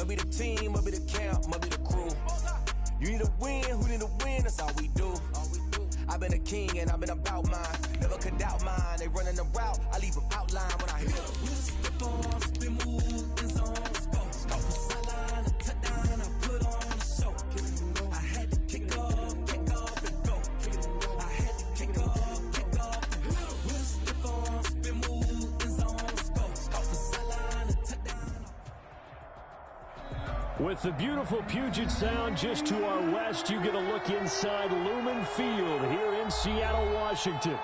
Must be the team, must be the camp, must be the crew. You need a win, who need a win, that's all we do. I've been a king and I've been about mine. Never could doubt mine. They running the route, I leave them outline when I hit them. Step on, spin move, in zone, go. Stop the sideline, a touchdown, I put on the show. I had to kick off and go. I had to kick off and go. Step on, spin move, in zone, go. Stop the sideline, a touchdown. With the beautiful Puget Sound just to our west, you get a look inside Lumen Field here in Seattle, Washington.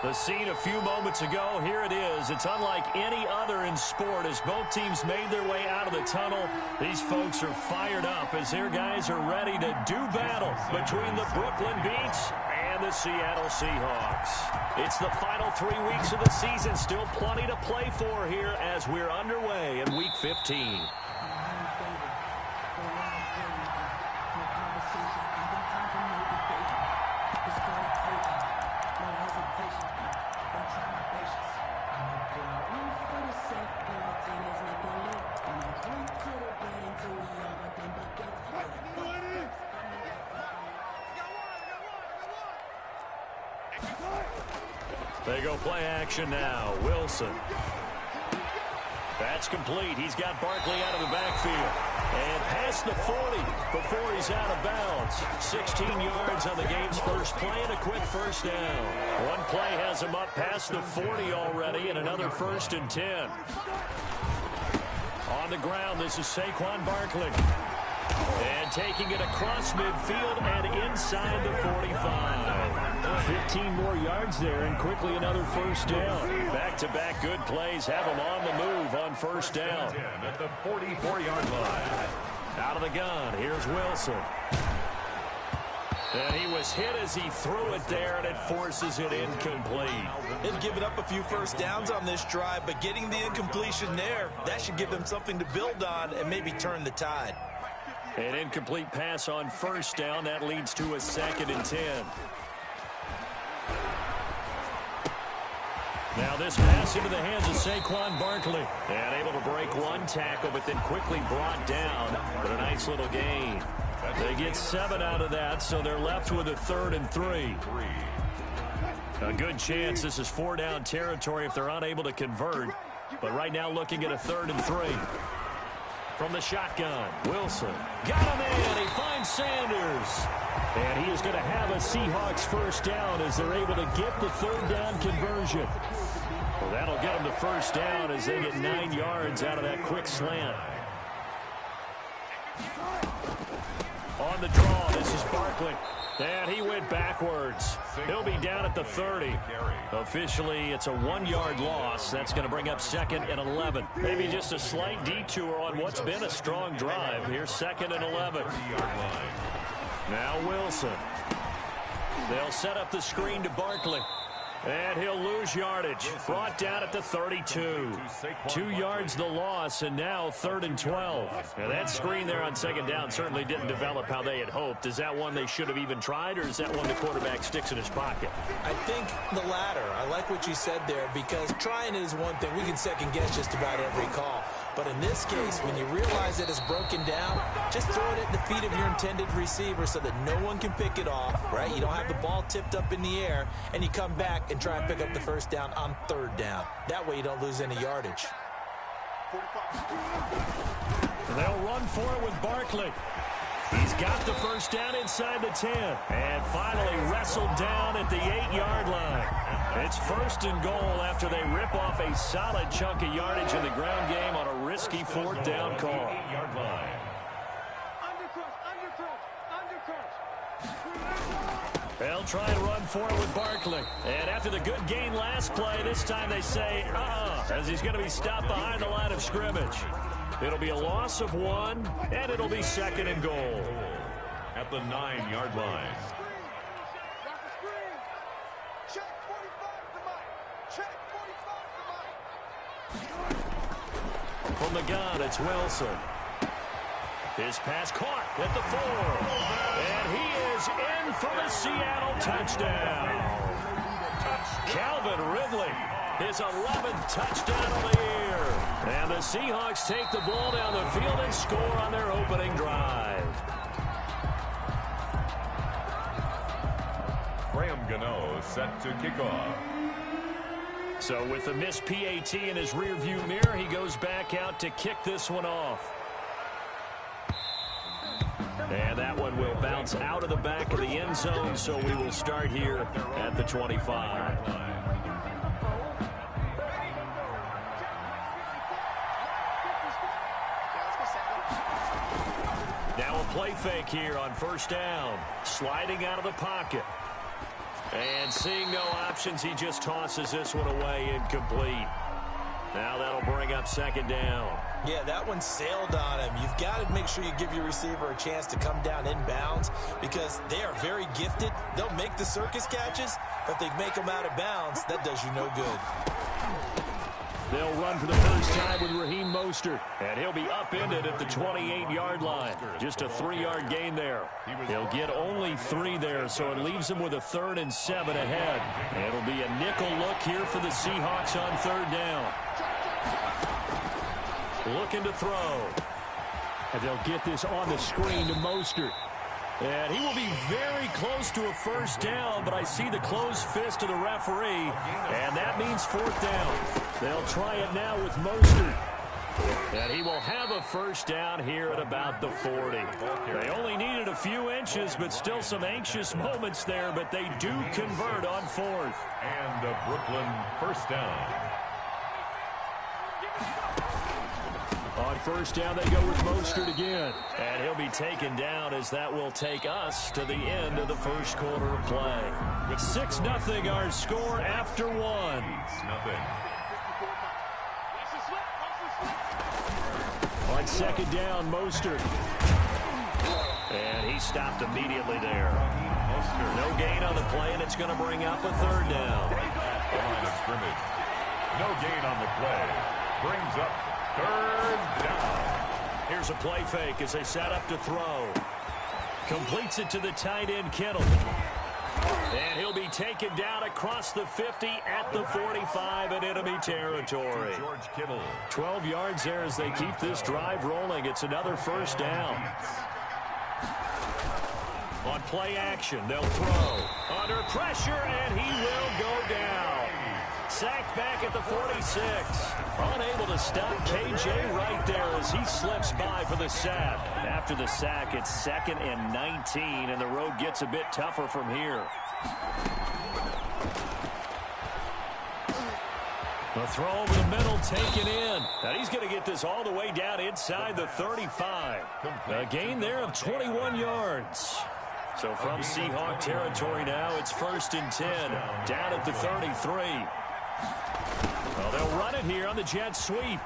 The scene a few moments ago, here it is. It's unlike any other in sport as both teams made their way out of the tunnel. These folks are fired up as their guys are ready to do battle between the Brooklyn Beats and the Seattle Seahawks. It's the final 3 weeks of the season, still plenty to play for here as we're underway in Week 15. They go play action now. Wilson. That's complete. He's got Barkley out of the backfield. And past the 40 before he's out of bounds. 16 yards on the game's first play and a quick first down. One play has him up past the 40 already and another 1st and 10. On the ground, this is Saquon Barkley. And taking it across midfield and inside the 45. 15 more yards there and quickly another first down. Back-to-back good plays have him on the move on first down. At the 44-yard line. Out of the gun, here's Wilson. And he was hit as he threw it there, and it forces it incomplete. They've given up a few first downs on this drive, but getting the incompletion there, that should give them something to build on and maybe turn the tide. An incomplete pass on first down. That leads to a 2nd and 10. Now this pass into the hands of Saquon Barkley. And able to break one tackle, but then quickly brought down. But a nice little gain. They get 7 out of that, so they're left with a 3rd and 3. A good chance this is 4-down territory if they're unable to convert. But right now looking at a 3rd and 3. From the shotgun, Wilson got him in. He finds Sanders. And he is going to have a Seahawks first down as they're able to get the 3rd down conversion. Well, that'll get them to first down as they get 9 yards out of that quick slant. On the draw, this is Barkley. And he went backwards. He'll be down at the 30. Officially, it's a 1-yard loss. That's going to bring up 2nd and 11. Maybe just a slight detour on what's been a strong drive. Here's 2nd and 11. Now Wilson. They'll set up the screen to Barkley. And he'll lose yardage. Brought down at the 32. 2 yards the loss, and now 3rd and 12. Now that screen there on 2nd down certainly didn't develop how they had hoped. Is that one they should have even tried, or is that one the quarterback sticks in his pocket? I think the latter. I like what you said there, because trying is one thing. We can second guess just about every call. But in this case, when you realize that it's broken down, just throw it at the feet of your intended receiver so that no one can pick it off, right? You don't have the ball tipped up in the air, and you come back and try and pick up the first down on 3rd down. That way you don't lose any yardage. They'll run for it with Barkley. He's got the first down inside the 10. And finally wrestled down at the 8-yard line. It's 1st and goal after they rip off a solid chunk of yardage in the ground game on a risky 4th down call. 8-yard line. They'll try and run for it with Barkley. And after the good gain last play, this time they say, as he's going to be stopped behind the line of scrimmage. It'll be a loss of 1, and it'll be 2nd and goal. At the 9-yard line. From the gun, it's Wilson. His pass caught at the 4. And he is in for the Seattle touchdown. Calvin Ridley His 11th touchdown of the year. And the Seahawks take the ball down the field and score on their opening drive. Graham Gano set to kick off. So with the missed PAT in his rearview mirror, he goes back out to kick this one off. And that one will bounce out of the back of the end zone, so we will start here at the 25. Now a play fake here on first down. Sliding out of the pocket. And seeing no options, he just tosses this one away incomplete. Now that'll bring up second down. Yeah, that one sailed on him. You've got to make sure you give your receiver a chance to come down inbounds because they are very gifted. They'll make the circus catches, but if they make them out of bounds, that does you no good. They'll run for the first time with Raheem Mostert, and he'll be upended at the 28-yard line. Just a 3-yard gain there. He'll get only 3 there, so it leaves him with a 3rd and 7 ahead. And it'll be a nickel look here for the Seahawks on 3rd down. Looking to throw. And they'll get this on the screen to Mostert. And he will be very close to a first down, but I see the closed fist of the referee, and that means 4th down. They'll try it now with Mostert. And he will have a first down here at about the 40. They only needed a few inches, but still some anxious moments there, but they do convert on 4th. And a Brooklyn first down. On first down, they go with Mostert again. And he'll be taken down as that will take us to the end of the first quarter of play. 6-0 our score after 1. 6-0. On second down, Mostert. And he stopped immediately there. No gain on the play, and it's going to bring up a 3rd down. Line of scrimmage. No gain on the play. Brings up 3rd down. Here's a play fake as they set up to throw. Completes it to the tight end, Kittle. And he'll be taken down across the 50 at the 45 in enemy territory. George Kittle. 12 yards there as they keep this drive rolling. It's another first down. On play action, they'll throw. Under pressure, and he will go down. Sacked back at the 46. Unable to stop KJ right there as he slips by for the sack. After the sack, it's 2nd and 19, and the road gets a bit tougher from here. The throw over the middle taken in. And he's going to get this all the way down inside the 35. A gain there of 21 yards. So from Seahawk territory now, it's 1st and 10. Down at the 33. Well, they'll run it here on the jet sweep.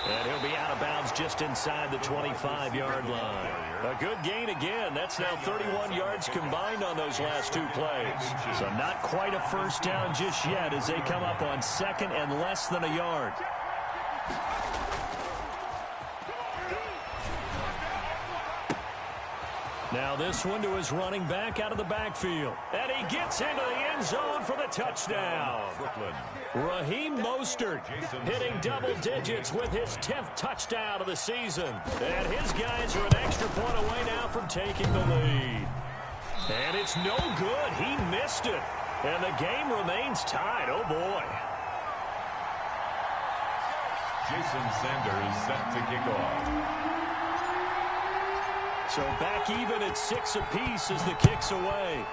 And he'll be out of bounds just inside the 25-yard line. A good gain again. That's now 31 yards combined on those last 2 plays. So not quite a first down just yet as they come up on 2nd and less than a yard. Now this one to his running back out of the backfield. And he gets into the end zone for the touchdown. Brooklyn. Raheem Mostert hitting double digits with his 10th touchdown of the season. And his guys are an extra point away now from taking the lead. And it's no good. He missed it. And the game remains tied. Oh, boy. Jason Sanders set to kick off. So back even at 6 apiece as the kick's away.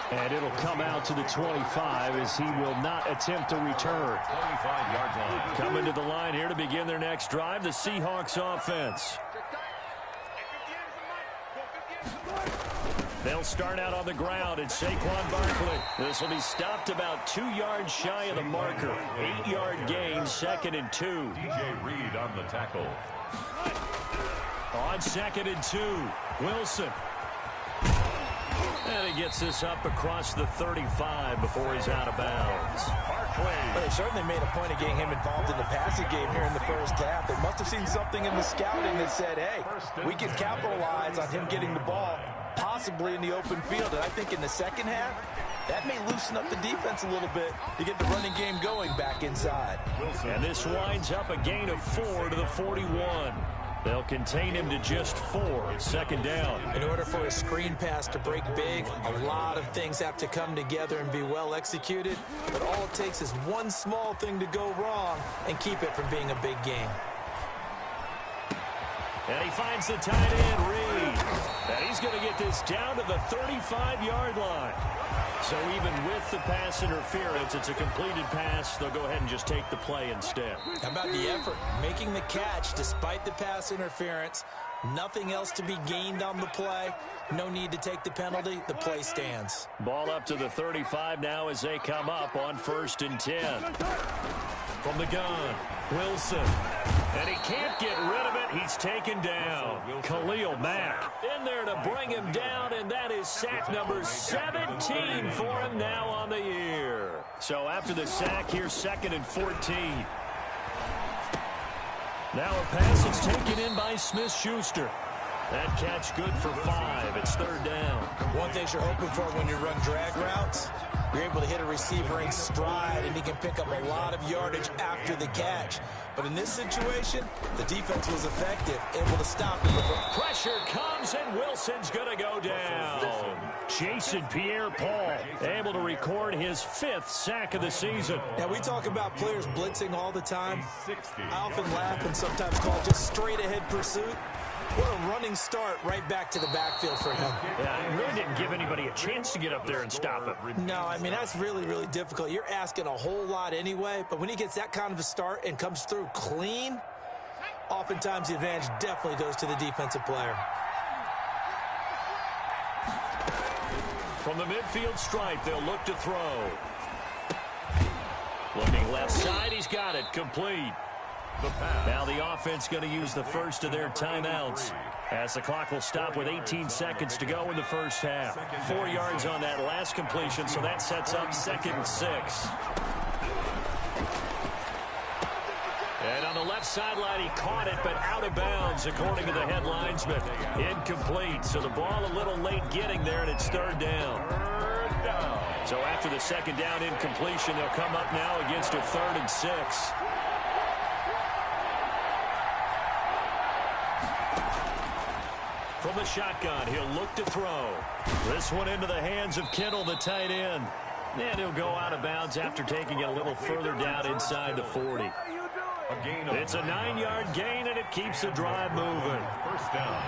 And it'll come out to the 25 as he will not attempt to return. 25-yard line. Coming to the line here to begin their next drive, the Seahawks offense. They'll start out on the ground at Saquon Barkley. This will be stopped about 2 yards shy of the marker. 8-yard gain, 2nd and 2. DJ Reed on the tackle. On 2nd and 2, Wilson. And he gets this up across the 35 before he's out of bounds. Well, they certainly made a point of getting him involved in the passing game here in the first half. They must have seen something in the scouting that said, hey, we can capitalize on him getting the ball. possibly in the open field. And I think in the second half, that may loosen up the defense a little bit to get the running game going back inside. And this winds up a gain of 4 to the 41. They'll contain him to just 4. Second down. In order for a screen pass to break big, a lot of things have to come together and be well executed. But all it takes is one small thing to go wrong and keep it from being a big game. And he finds the tight end, Reed. And he's going to get this down to the 35-yard line. So even with the pass interference, it's a completed pass. They'll go ahead and just take the play instead. How about the effort? Making the catch despite the pass interference. Nothing else to be gained on the play. No need to take the penalty. The play stands. Ball up to the 35 now as they come up on 1st and 10. From the gun, Wilson. And he can't get rid of it. He's taken down. Khalil Mack in there to bring him down, and that is sack number 17 for him now on the year. So after the sack, here's 2nd and 14. Now a pass that's taken in by Smith-Schuster. That catch good for 5. It's 3rd down. One thing you're hoping for when you run drag routes, you're able to hit a receiver in stride, and he can pick up a lot of yardage after the catch. But in this situation, the defense was effective, able to stop him. Pressure comes, and Wilson's going to go down. Jason Pierre-Paul able to record his 5th sack of the season. Now, we talk about players blitzing all the time. I often laugh and sometimes call it just straight-ahead pursuit. What a running start right back to the backfield for him. Yeah, he really didn't give anybody a chance to get up there and stop him. No, I mean, that's really, really difficult. You're asking a whole lot anyway, but when he gets that kind of a start and comes through clean, oftentimes the advantage definitely goes to the defensive player. From the midfield stripe, they'll look to throw. Looking left side, he's got it, complete. Now the offense going to use the first of their timeouts as the clock will stop with 18 seconds to go in the first half. 4 yards on that last completion, so that sets up 2nd and 6. And on the left sideline, he caught it, but out of bounds, according to the head linesman. Incomplete, so the ball a little late getting there, and it's 3rd down. So after the 2nd down incompletion, they'll come up now against a 3rd and 6. From the shotgun, he'll look to throw. This one into the hands of Kittle, the tight end. And he'll go out of bounds after taking it a little further down inside the 40. It's a 9-yard gain, and it keeps the drive moving. First down.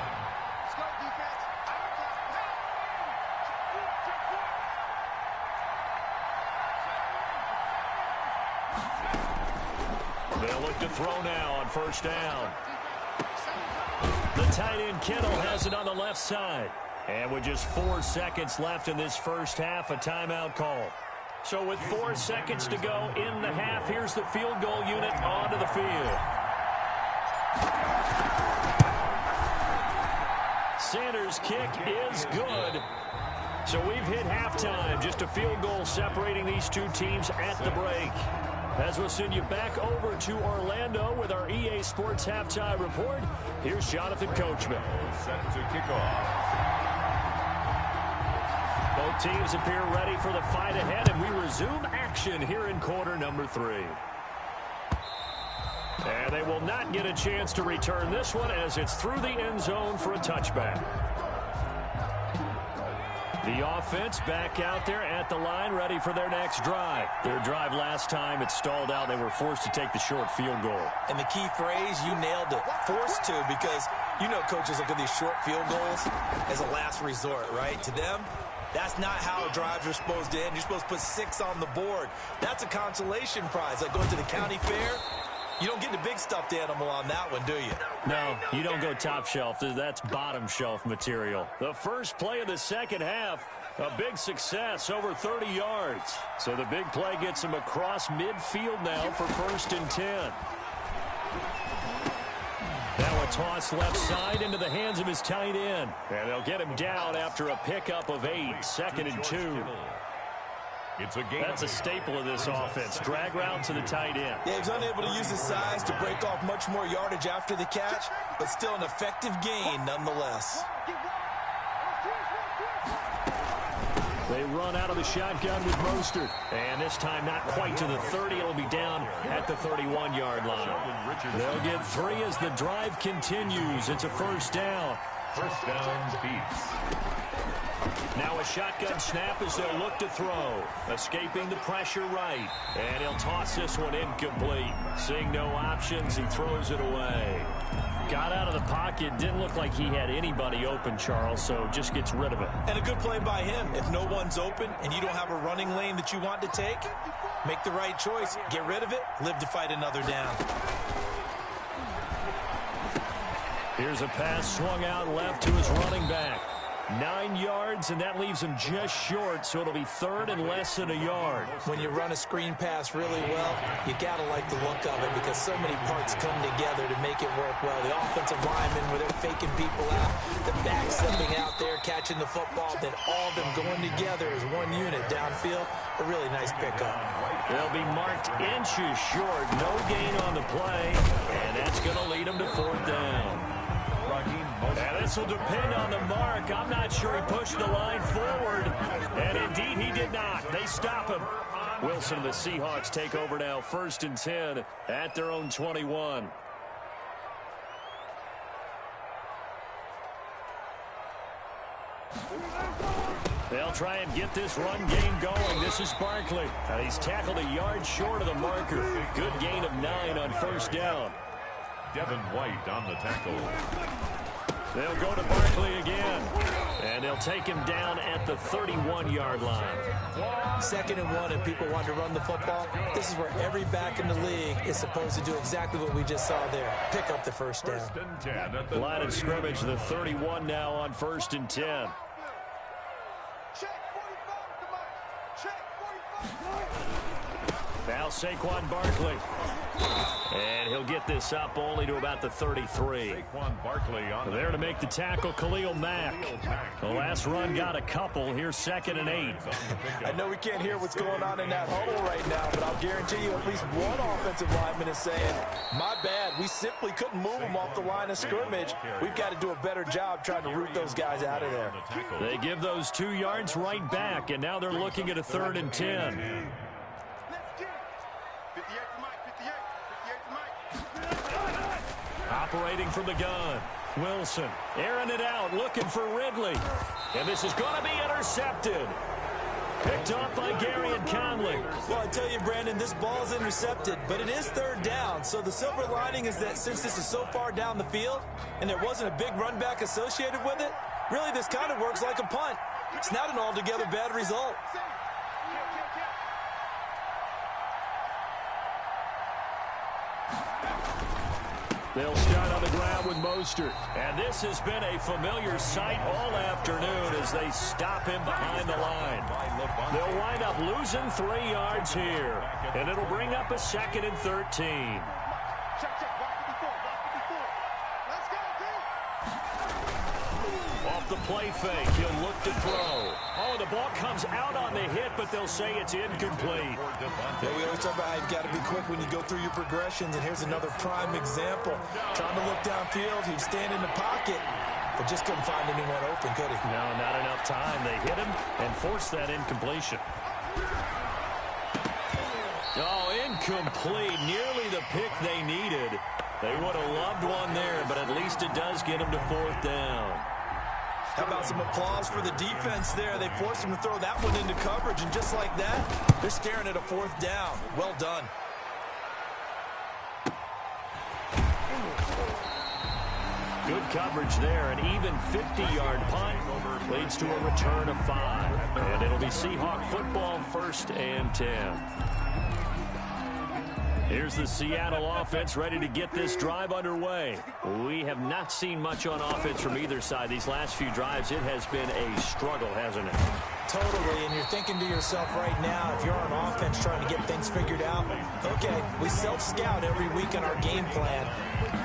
They'll look to throw now on 1st down. The tight end Kittle has it on the left side. And with just 4 seconds left in this first half, a timeout call. So with 4 seconds to go in the half, here's the field goal unit onto the field. Sanders' kick is good. So we've hit halftime. Just a field goal separating these two teams at the break. As we'll send you back over to Orlando with our EA Sports Halftime Report, here's Jonathan Coachman. Set to kick off. Both teams appear ready for the fight ahead, and we resume action here in quarter number 3. And they will not get a chance to return this one as it's through the end zone for a touchback. The offense back out there at the line, ready for their next drive. Their drive last time, it stalled out. They were forced to take the short field goal. And the key phrase, you nailed it, forced to, because you know coaches look at these short field goals as a last resort, right? To them, that's not how drives are supposed to end. You're supposed to put 6 on the board. That's a consolation prize, like going to the county fair. You don't get the big stuffed animal on that one, do you? No, you don't go top shelf. That's bottom shelf material. The first play of the second half, a big success, over 30 yards. So the big play gets him across midfield now for 1st and 10. Now a toss left side into the hands of his tight end. And they'll get him down after a pickup of 8, 2nd and 2. That's a staple of this offense. Drag route to the tight end. Yeah, he's unable to use his size to break off much more yardage after the catch, but still an effective gain nonetheless. They run out of the shotgun with Mostert. And this time not quite to the 30. It'll be down at the 31-yard line. They'll get 3 as the drive continues. It's a first down. First down, Beats. Now a shotgun snap as they'll look to throw. Escaping the pressure right. And he'll toss this one incomplete. Seeing no options, he throws it away. Got out of the pocket. Didn't look like he had anybody open, Charles, so just gets rid of it. And a good play by him. If no one's open and you don't have a running lane that you want to take, make the right choice. Get rid of it. Live to fight another down. Here's a pass swung out left to his running back. 9 yards, and that leaves him just short, so it'll be third and less than a yard. When you run a screen pass really well, you got to like the look of it because so many parts come together to make it work well. The offensive linemen where they're faking people out, the back slipping out there, catching the football, then all of them going together as one unit downfield. A really nice pickup. They'll be marked inches short. No gain on the play, and that's going to lead them to fourth down. And this will depend on the mark. I'm not sure he pushed the line forward. And indeed, he did not. They stop him. Wilson and the Seahawks take over now, 1st and 10 at their own 21. They'll try and get this run game going. This is Barkley. And he's tackled a yard short of the marker. Good gain of 9 on first down. Devin White on the tackle. They'll go to Barkley again. And they'll take him down at the 31-yard line. 2nd and 1 and people want to run the football. This is where every back in the league is supposed to do exactly what we just saw there. Pick up the first down. First and 10 at the Line of scrimmage, the 31 now on 1st and 10. Now Saquon Barkley. And he'll get this up only to about the 33. Saquon Barkley on there to make the tackle, Khalil Mack. The last run got a couple. Here's 2nd and 8. I know we can't hear what's going on in that huddle right now, but I'll guarantee you at least one offensive lineman is saying, my bad, we simply couldn't move them off the line of scrimmage. We've got to do a better job trying to root those guys out of there. They give those 2 yards right back, and now they're looking at a 3rd and 10. Operating from the gun. Wilson airing it out, looking for Ridley. And this is going to be intercepted. Picked up by Gary and Conley. Well, I tell you, Brandon, this ball's intercepted, but it is 3rd down. So the silver lining is that since this is so far down the field and there wasn't a big run back associated with it, really this kind of works like a punt. It's not an altogether bad result. They'll start on the ground with Mostert. And this has been a familiar sight all afternoon as they stop him behind the line. They'll wind up losing 3 yards here. And it'll bring up a 2nd and 13. Off the play fake, he'll look to throw. Oh, the ball comes out on the hit, but they'll say it's incomplete. Yeah, we always talk about how you've got to be quick when you go through your progressions, and here's another prime example. Trying to look downfield, he'd stand in the pocket, but just couldn't find anyone open, could he? No, not enough time. They hit him and forced that incompletion. Oh, incomplete. Nearly the pick they needed. They would have loved one there, but at least it does get them to 4th down. How about some applause for the defense there? They forced him to throw that one into coverage, and just like that, they're staring at a 4th down. Well done. Good coverage there. An even 50-yard punt leads to a return of 5. And it'll be Seahawk football, 1st and 10. Here's the Seattle offense ready to get this drive underway. We have not seen much on offense from either side. These last few drives, it has been a struggle, hasn't it? Totally, and you're thinking to yourself right now, if you're on offense trying to get things figured out, okay, we self-scout every week in our game plan.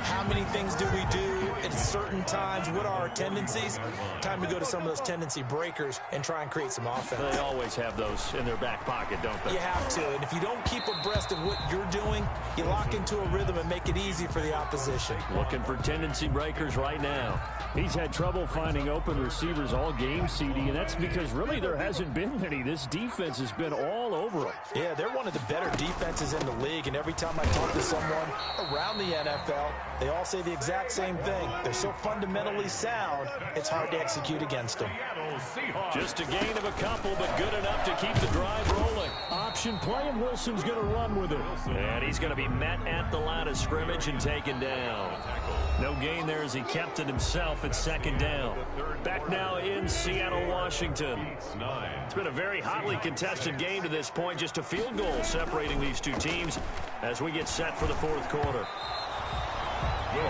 How many things do we do at certain times? What are our tendencies? Time to go to some of those tendency breakers and try and create some offense. They always have those in their back pocket, don't they? You have to, and if you don't keep abreast of what you're doing, you lock into a rhythm and make it easy for the opposition. Looking for tendency breakers right now. He's had trouble finding open receivers all game, CD, and that's because really there hasn't been many. This defense has been all over him. Yeah, they're one of the better defenses in the league, and every time I talk to someone around the NFL, they all say the exact same thing. They're so fundamentally sound, it's hard to execute against them. Just a gain of a couple, but good enough to keep the drive rolling. Option play, and Wilson's going to run with it. And he's going to be met at the line of scrimmage and taken down. No gain there as he kept it himself at second down. Back now in Seattle, Washington. It's been a very hotly contested game to this point. Just a field goal separating these two teams as we get set for the fourth quarter.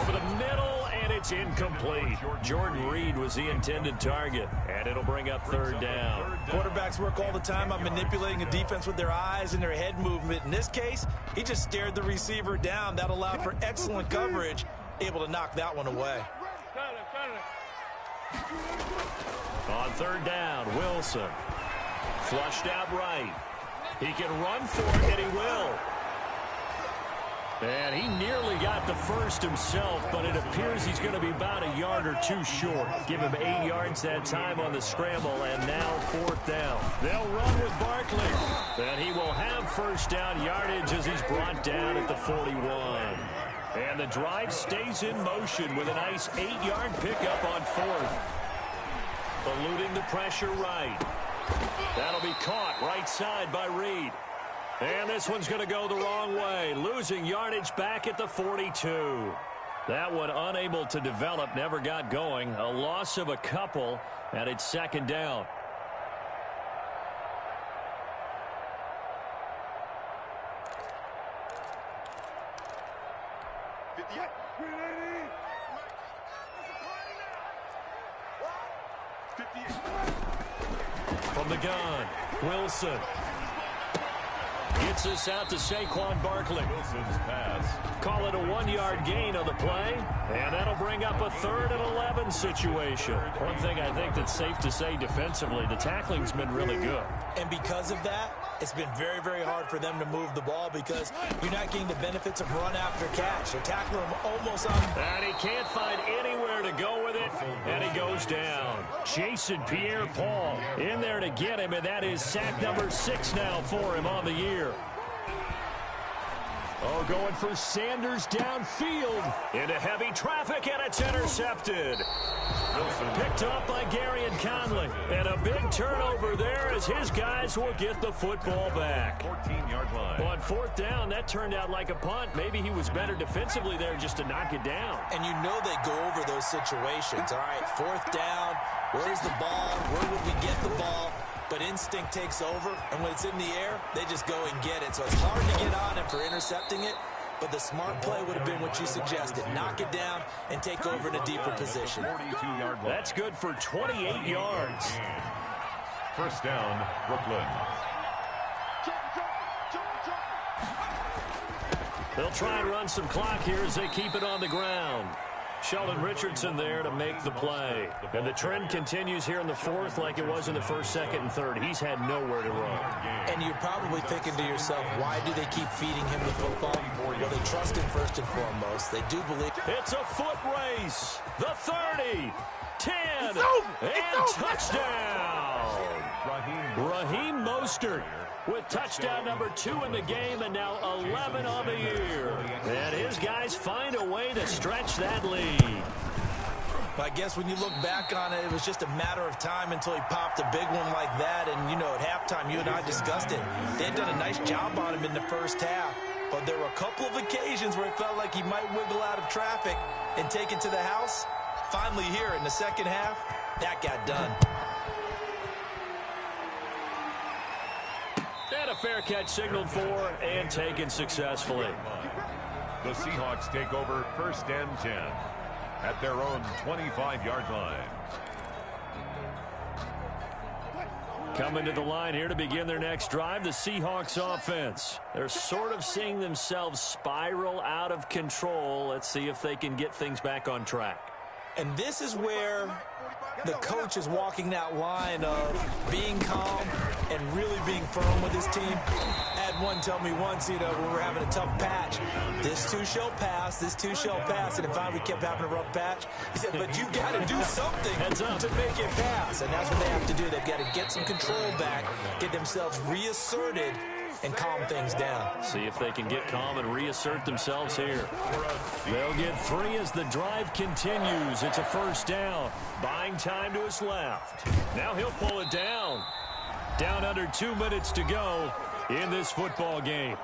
Over the middle, and it's incomplete. Jordan Reed was the intended target, and it'll bring up third down. Quarterbacks work all the time on manipulating a defense with their eyes and their head movement. In this case, he just stared the receiver down. That allowed for excellent coverage, able to knock that one away. On third down, Wilson. Flushed out right. He can run for it, and he will. And he nearly got the first himself, but it appears he's going to be about a yard or two short. Give him 8 yards that time on the scramble, and now fourth down. They'll run with Barkley. And he will have first down yardage as he's brought down at the 41. And the drive stays in motion with a nice 8-yard pickup on fourth. Eluding the pressure right. That'll be caught right side by Reed. And this one's going to go the wrong way. Losing yardage back at the 42. That one unable to develop, never got going. A loss of a couple, and it's second down. From the gun, Wilson. Gets this out to Saquon Barkley. Wilson's pass. Call it a 1-yard gain on the play, and that'll bring up a 3rd and 11 situation. One thing I think that's safe to say defensively, the tackling's been really good. And because of that, it's been very, very hard for them to move the ball because you're not getting the benefits of run after catch. They're tackling him almost on. And he can't find anywhere to go with it, and he goes down. Jason Pierre-Paul in there to get him, and that is sack number 6 now for him on the year. Oh, going for Sanders downfield into heavy traffic, and it's intercepted. Picked up by Gary and Conley. And a big turnover there as his guys will get the football back. 14-yard line. On fourth down, that turned out like a punt. Maybe he was better defensively there just to knock it down. And you know they go over those situations. All right, fourth down, where's the ball? Where would we get the ball? But instinct takes over, and when it's in the air, they just go and get it. So it's hard to get on him for intercepting it, but the smart play would have been what you suggested. Knock it down and take over in a deeper position. 42-yard line. That's good for 28 yards. First down, Brooklyn. They'll try and run some clock here as they keep it on the ground. Sheldon Richardson there to make the play. And the trend continues here in the fourth like it was in the first, second, and third. He's had nowhere to run. And you're probably thinking to yourself, why do they keep feeding him the football? Well, they trust him first and foremost. They do believe. It's a foot race. The 30, 10, and touchdown. Raheem Mostert with touchdown number 2 in the game and now 11 on the year. And his guys find a way to stretch that lead. I guess when you look back on it, it was just a matter of time until he popped a big one like that. And, you know, at halftime, you and I discussed it. They had done a nice job on him in the first half. But there were a couple of occasions where it felt like he might wiggle out of traffic and take it to the house. Finally here in the second half, that got done. And a fair catch signaled for and taken successfully. The Seahawks take over first and 10 at their own 25-yard line. Coming to the line here to begin their next drive, the Seahawks offense. They're sort of seeing themselves spiral out of control. Let's see if they can get things back on track. And this is where the coach is walking that line of being calm and really being firm with his team. I had one tell me once, when we're having a tough patch, this too shall pass, this too shall pass. And if we kept having a rough patch, he said, but you got to do something to make it pass. And that's what they have to do. They've got to get some control back, get themselves reasserted, and calm things down. See if they can get calm and reassert themselves here. They'll get 3 as the drive continues. It's a first down. Buying time to his left. Now he'll pull it down. Down under 2 minutes to go in this football game.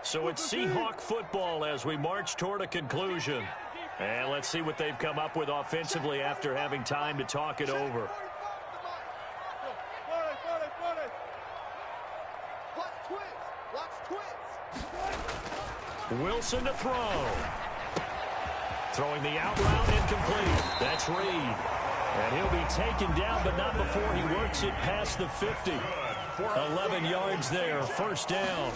So it's Seahawk football as we march toward a conclusion. And let's see what they've come up with offensively after having time to talk it over. Wilson to throw. Throwing the out route incomplete. That's Reed. And he'll be taken down, but not before he works it past the 50. 11 yards there, first down.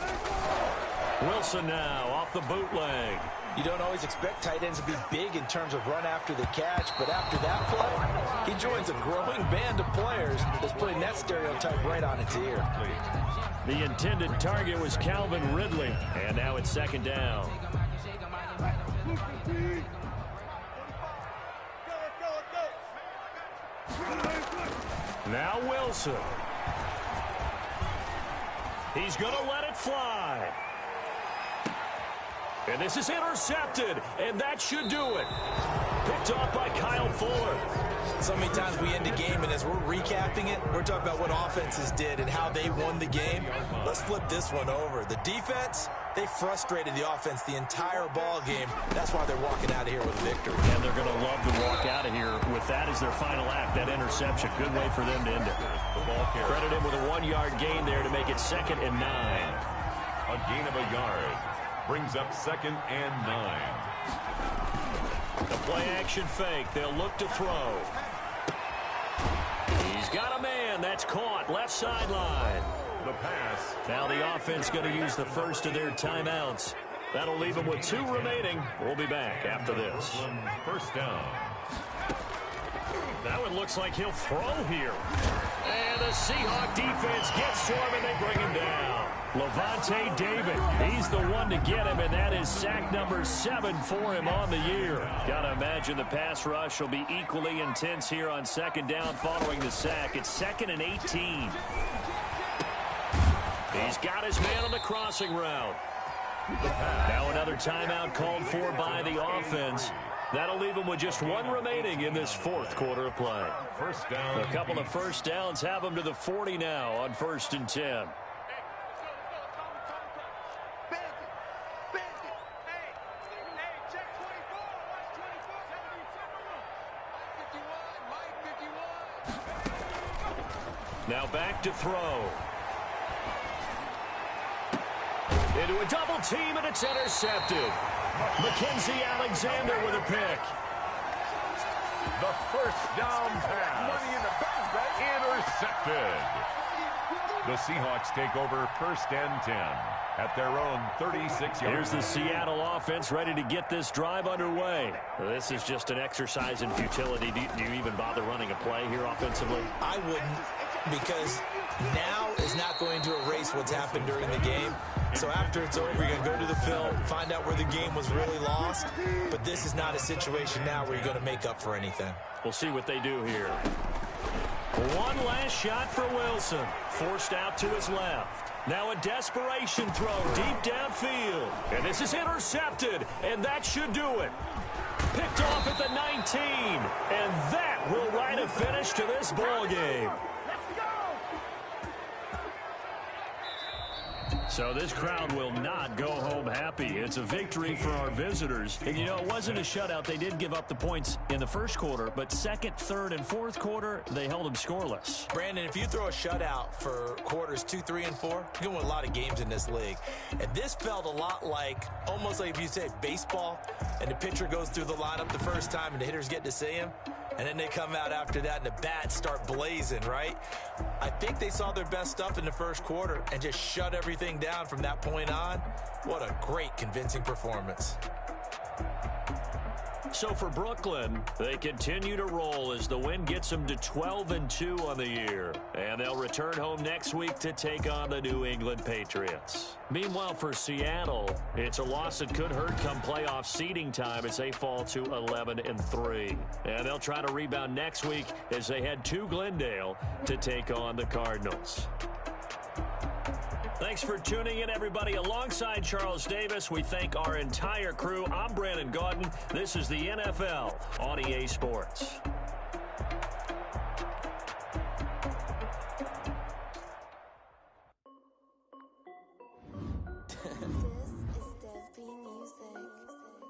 Wilson now off the bootleg. You don't always expect tight ends to be big in terms of run after the catch, but after that play, he joins a growing band of players that's putting that stereotype right on its ear. The intended target was Calvin Ridley, and now it's second down. Now Wilson. He's going to let it fly. And this is intercepted, and that should do it. Picked off by Kyle Fuller. So many times we end a game, and as we're recapping it, we're talking about what offenses did and how they won the game. Let's flip this one over. The defense, they frustrated the offense the entire ball game. That's why they're walking out of here with a victory. And they're going to love to walk out of here with that as their final act, that interception. Good way for them to end it. Credit him with a 1-yard gain there to make it 2nd and 9. A gain of a yard brings up 2nd and 9. The play action fake. They'll look to throw. He's got a man. That's caught. Left sideline. The pass. Now the offense going to use the first of their timeouts. That'll leave them with 2 remaining. We'll be back after this. First down. Now it looks like he'll throw here. And the Seahawk defense gets to him, and they bring him down. Levante David, he's the one to get him, and that is sack number 7 for him on the year. Gotta imagine the pass rush will be equally intense here on 2nd down following the sack. It's 2nd and 18. He's got his man on the crossing route. Now another timeout called for by the offense. That'll leave them with just 1 remaining in this 4th quarter of play. First down. A couple of first downs have them to the 40 now on 1st and 10. Now back to throw. Into a double team, and it's intercepted. Mackenzie Alexander with a pick. The first down pass. Money in the bank, intercepted. The Seahawks take over 1st and 10 at their own 36 yards. Here's the Seattle offense ready to get this drive underway. This is just an exercise in futility. Do you even bother running a play here offensively? I wouldn't, because now is not going to erase what's happened during the game. So after it's over, you're going to go to the film, find out where the game was really lost. But this is not a situation now where you're going to make up for anything. We'll see what they do here. One last shot for Wilson. Forced out to his left. Now a desperation throw deep downfield. And this is intercepted, and that should do it. Picked off at the 19. And that will write a finish to this ball game. So this crowd will not go home happy. It's a victory for our visitors. And, you know, it wasn't a shutout. They did give up the points in the first quarter, but second, third, and fourth quarter, they held them scoreless. Brandon, if you throw a shutout for quarters 2, 3, and 4, you're going to win a lot of games in this league. And this felt a lot like, almost like if you say baseball, and the pitcher goes through the lineup the first time and the hitters get to see him, and then they come out after that and the bats start blazing, right? I think they saw their best stuff in the first quarter and just shut everything down from that point on. What a great, convincing performance. So for Brooklyn, they continue to roll as the win gets them to 12-2 on the year. And they'll return home next week to take on the New England Patriots. Meanwhile, for Seattle, it's a loss that could hurt come playoff seeding time as they fall to 11-3. And they'll try to rebound next week as they head to Glendale to take on the Cardinals. Thanks for tuning in, everybody. Alongside Charles Davis, we thank our entire crew. I'm Brandon Gaudin. This is the NFL on EA Sports.